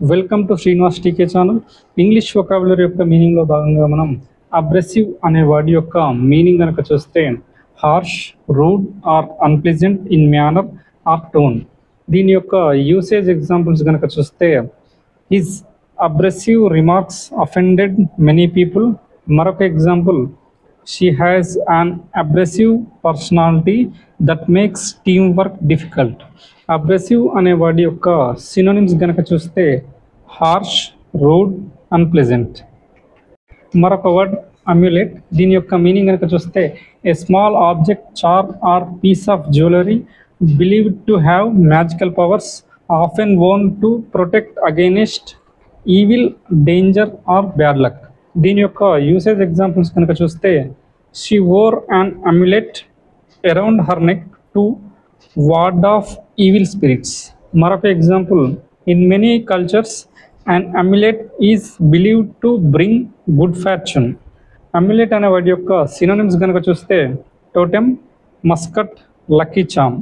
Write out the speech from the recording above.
Welcome to Srinivas TK channel. English vocabulary యొక్క మీనింగ్లో భాగంగా మనం అబ్రెసివ్ అనే వర్డ్ యొక్క మీనింగ్ కనుక చూస్తే harsh, rude or unpleasant in manner or tone. దీని యొక్క యూసేజ్ ఎగ్జాంపుల్స్ కనుక చూస్తే his abrasive remarks offended many people. మరొక example, she has an abrasive personality that makes team work difficult. Abrasive అనే వర్డ్ యొక్క సినోనిమ్స్ కనుక చూస్తే హార్ష్, రూడ్, అన్ప్లెజెంట్. మరొక వర్డ్ అమ్యులెట్. దీని యొక్క మీనింగ్ కనుక చూస్తే a small object, charm or piece of jewellery believed to have magical powers, often worn to protect against evil, danger or bad luck. దీని యొక్క యూసేజ్ ఎగ్జాంపుల్స్ కనుక చూస్తే she wore an amulet around her neck to ward off evil spirits. మరొక example, in many cultures an amulet is believed to bring good fortune. Amulet అనే వాటి యొక్క synonyms కనుక చూస్తే టోటెమ్, మస్కట్, లక్కీ చామ్.